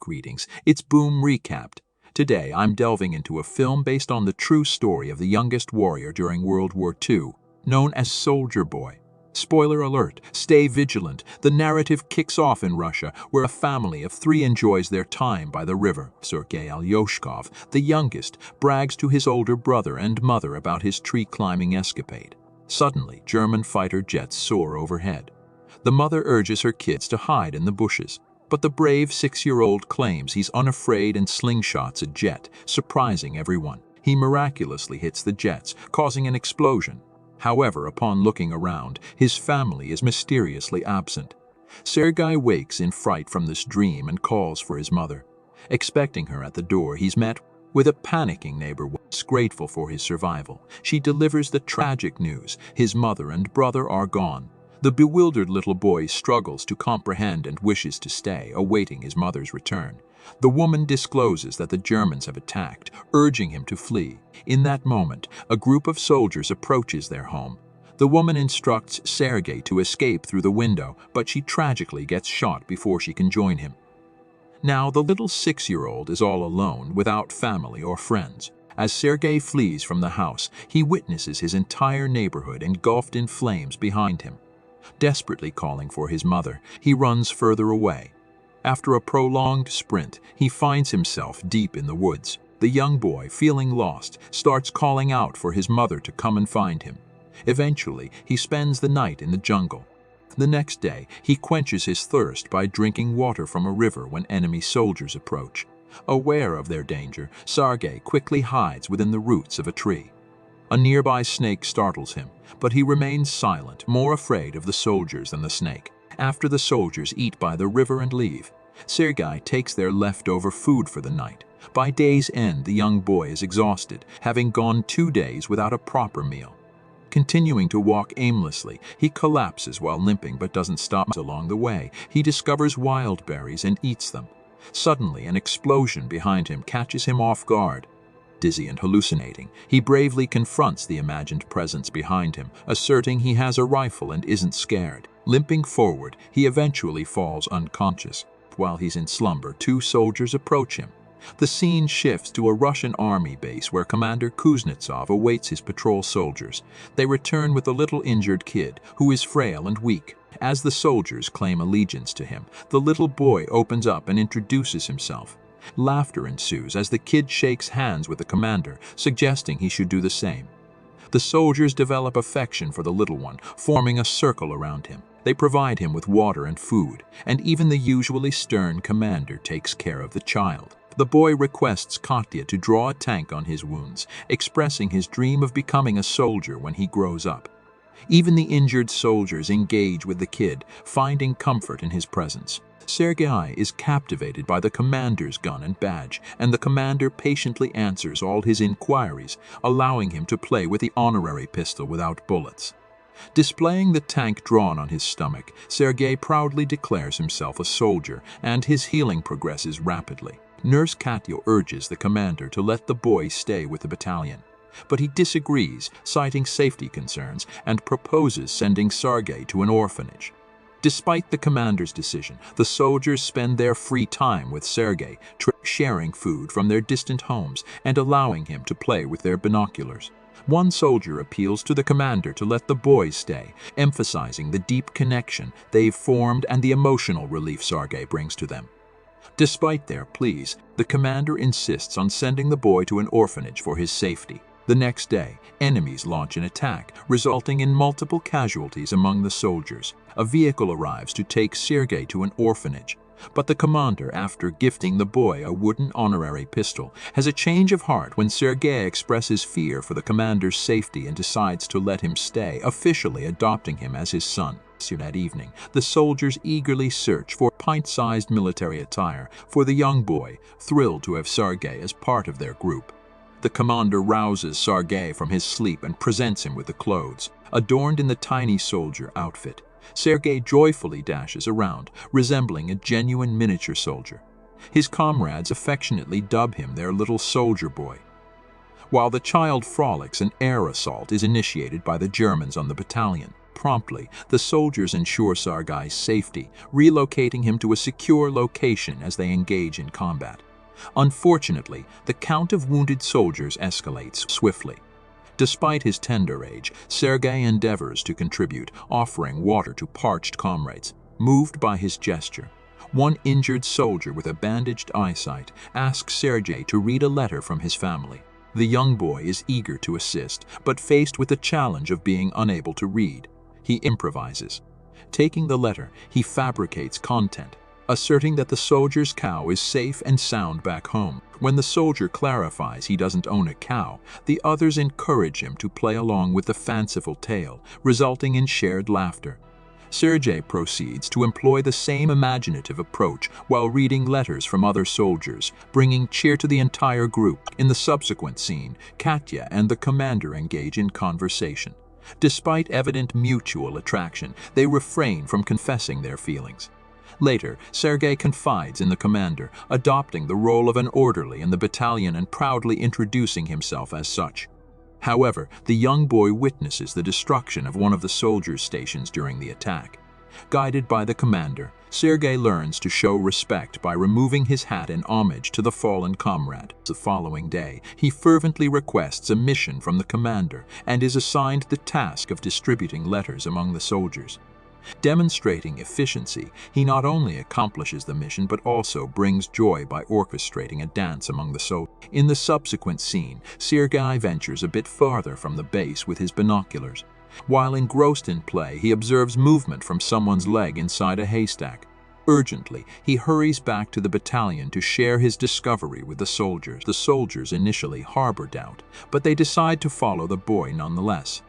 Greetings, it's Boom Recapped. Today I'm delving into a film based on the true story of the youngest warrior during World War II, known as Soldier Boy. Spoiler alert, stay vigilant. The narrative kicks off in Russia, where a family of three enjoys their time by the river. Sergei Alyoshkov, the youngest, brags to his older brother and mother about his tree-climbing escapade. Suddenly, German fighter jets soar overhead. The mother urges her kids to hide in the bushes, but the brave 6-year-old claims he's unafraid and slingshots a jet, surprising everyone. He miraculously hits the jets, causing an explosion. However, upon looking around, his family is mysteriously absent. Sergei wakes in fright from this dream and calls for his mother. Expecting her at the door, he's met with a panicking neighbor once grateful for his survival. She delivers the tragic news: his mother and brother are gone. The bewildered little boy struggles to comprehend and wishes to stay, awaiting his mother's return. The woman discloses that the Germans have attacked, urging him to flee. In that moment, a group of soldiers approaches their home. The woman instructs Sergei to escape through the window, but she tragically gets shot before she can join him. Now, the little 6-year-old is all alone, without family or friends. As Sergei flees from the house, he witnesses his entire neighborhood engulfed in flames behind him. Desperately calling for his mother, he runs further away. After a prolonged sprint, he finds himself deep in the woods. The young boy, feeling lost, starts calling out for his mother to come and find him. Eventually, he spends the night in the jungle. The next day, he quenches his thirst by drinking water from a river when enemy soldiers approach. Aware of their danger, Sergei quickly hides within the roots of a tree. A nearby snake startles him, but he remains silent, more afraid of the soldiers than the snake. After the soldiers eat by the river and leave, Sergei takes their leftover food for the night. By day's end, the young boy is exhausted, having gone 2 days without a proper meal. Continuing to walk aimlessly, he collapses while limping but doesn't stop along the way. He discovers wild berries and eats them. Suddenly, an explosion behind him catches him off guard. Dizzy and hallucinating, he bravely confronts the imagined presence behind him, asserting he has a rifle and isn't scared. Limping forward, he eventually falls unconscious. While he's in slumber, 2 soldiers approach him. The scene shifts to a Russian army base where Commander Kuznetsov awaits his patrol soldiers. They return with a little injured kid, who is frail and weak. As the soldiers claim allegiance to him, the little boy opens up and introduces himself. Laughter ensues as the kid shakes hands with the commander, suggesting he should do the same. The soldiers develop affection for the little one, forming a circle around him. They provide him with water and food, and even the usually stern commander takes care of the child. The boy requests Katya to draw a tank on his wounds, expressing his dream of becoming a soldier when he grows up. Even the injured soldiers engage with the kid, finding comfort in his presence. Sergei is captivated by the commander's gun and badge, and the commander patiently answers all his inquiries, allowing him to play with the honorary pistol without bullets. Displaying the tank drawn on his stomach, Sergei proudly declares himself a soldier, and his healing progresses rapidly. Nurse Katya urges the commander to let the boy stay with the battalion, but he disagrees, citing safety concerns, and proposes sending Sergei to an orphanage. Despite the commander's decision, the soldiers spend their free time with Sergei, sharing food from their distant homes and allowing him to play with their binoculars. One soldier appeals to the commander to let the boys stay, emphasizing the deep connection they've formed and the emotional relief Sergei brings to them. Despite their pleas, the commander insists on sending the boy to an orphanage for his safety. The next day, enemies launch an attack, resulting in multiple casualties among the soldiers. A vehicle arrives to take Sergei to an orphanage, but the commander, after gifting the boy a wooden honorary pistol, has a change of heart when Sergei expresses fear for the commander's safety and decides to let him stay, officially adopting him as his son. That evening, the soldiers eagerly search for pint-sized military attire for the young boy, thrilled to have Sergei as part of their group. The commander rouses Sergei from his sleep and presents him with the clothes. Adorned in the tiny soldier outfit, Sergei joyfully dashes around, resembling a genuine miniature soldier. His comrades affectionately dub him their little soldier boy. While the child frolics, an air assault is initiated by the Germans on the battalion. Promptly, the soldiers ensure Sergei's safety, relocating him to a secure location as they engage in combat. Unfortunately, the count of wounded soldiers escalates swiftly. Despite his tender age, Sergei endeavors to contribute, offering water to parched comrades. Moved by his gesture, one injured soldier with a bandaged eyesight asks Sergei to read a letter from his family. The young boy is eager to assist, but faced with the challenge of being unable to read, he improvises. Taking the letter, he fabricates content, asserting that the soldier's cow is safe and sound back home. When the soldier clarifies he doesn't own a cow, the others encourage him to play along with the fanciful tale, resulting in shared laughter. Sergei proceeds to employ the same imaginative approach while reading letters from other soldiers, bringing cheer to the entire group. In the subsequent scene, Katya and the commander engage in conversation. Despite evident mutual attraction, they refrain from confessing their feelings. Later, Sergei confides in the commander, adopting the role of an orderly in the battalion and proudly introducing himself as such. However, the young boy witnesses the destruction of one of the soldiers' stations during the attack. Guided by the commander, Sergei learns to show respect by removing his hat in homage to the fallen comrade. The following day, he fervently requests a mission from the commander and is assigned the task of distributing letters among the soldiers. Demonstrating efficiency, he not only accomplishes the mission but also brings joy by orchestrating a dance among the soldiers. In the subsequent scene, Sergei ventures a bit farther from the base with his binoculars. While engrossed in play, he observes movement from someone's leg inside a haystack. Urgently, he hurries back to the battalion to share his discovery with the soldiers. The soldiers initially harbor doubt, but they decide to follow the boy nonetheless.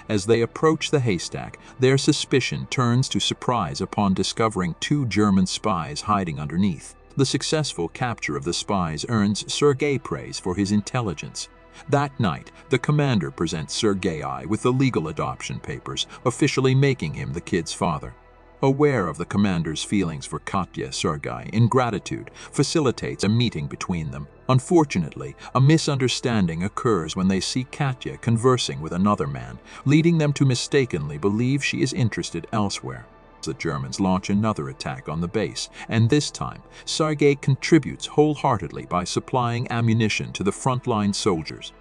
As they approach the haystack, their suspicion turns to surprise upon discovering two German spies hiding underneath. The successful capture of the spies earns Sergei praise for his intelligence. That night, the commander presents Sergei with the legal adoption papers, officially making him the kid's father. Aware of the commander's feelings for Katya, Sergei, in gratitude, facilitates a meeting between them. Unfortunately, a misunderstanding occurs when they see Katya conversing with another man, leading them to mistakenly believe she is interested elsewhere. The Germans launch another attack on the base, and this time, Sergei contributes wholeheartedly by supplying ammunition to the frontline soldiers.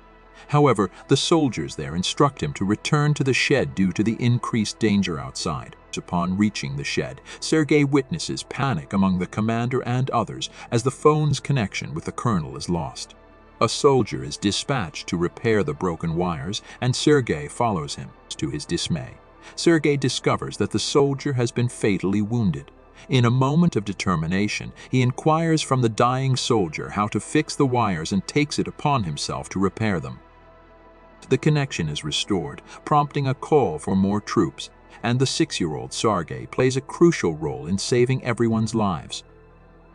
However, the soldiers there instruct him to return to the shed due to the increased danger outside. Upon reaching the shed, Sergei witnesses panic among the commander and others as the phone's connection with the colonel is lost. A soldier is dispatched to repair the broken wires, and Sergei follows him. To his dismay, Sergei discovers that the soldier has been fatally wounded. In a moment of determination, he inquires from the dying soldier how to fix the wires and takes it upon himself to repair them. The connection is restored, prompting a call for more troops, and the 6-year-old Sergei plays a crucial role in saving everyone's lives.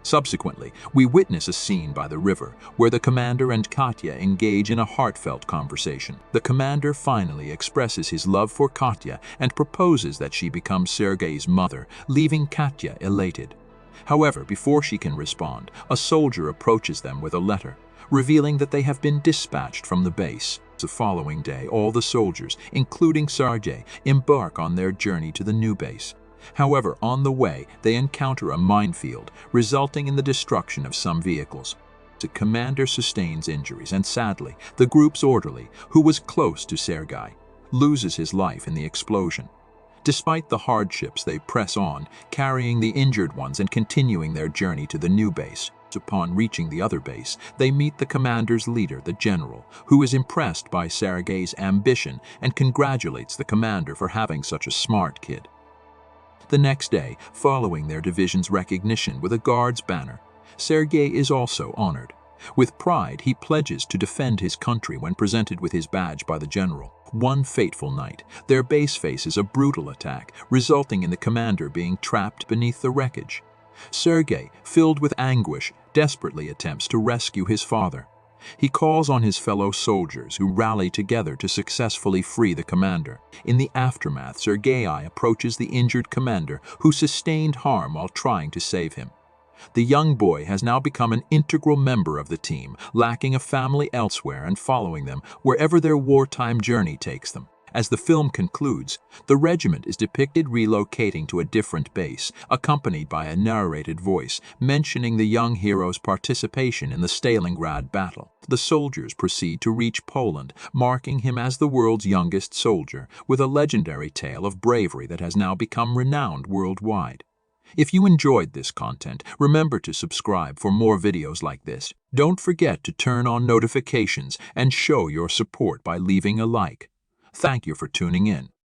Subsequently, we witness a scene by the river where the commander and Katya engage in a heartfelt conversation. The commander finally expresses his love for Katya and proposes that she become Sergei's mother, leaving Katya elated. However, before she can respond, a soldier approaches them with a letter, revealing that they have been dispatched from the base. The following day, all the soldiers, including Sergei, embark on their journey to the new base. However, on the way, they encounter a minefield, resulting in the destruction of some vehicles. The commander sustains injuries, and sadly, the group's orderly, who was close to Sergei, loses his life in the explosion. Despite the hardships, they press on, carrying the injured ones and continuing their journey to the new base. Upon reaching the other base, they meet the commander's leader, the general, who is impressed by Sergei's ambition and congratulates the commander for having such a smart kid. The next day, following their division's recognition with a guard's banner, Sergei is also honored. With pride, he pledges to defend his country when presented with his badge by the general. One fateful night, their base faces a brutal attack, resulting in the commander being trapped beneath the wreckage. Sergei, filled with anguish, desperately attempts to rescue his father. He calls on his fellow soldiers, who rally together to successfully free the commander. In the aftermath, Sergei approaches the injured commander, who sustained harm while trying to save him. The young boy has now become an integral member of the team, lacking a family elsewhere and following them wherever their wartime journey takes them. As the film concludes, the regiment is depicted relocating to a different base, accompanied by a narrated voice mentioning the young hero's participation in the Stalingrad battle. The soldiers proceed to reach Poland, marking him as the world's youngest soldier, with a legendary tale of bravery that has now become renowned worldwide. If you enjoyed this content, remember to subscribe for more videos like this. Don't forget to turn on notifications and show your support by leaving a like. Thank you for tuning in.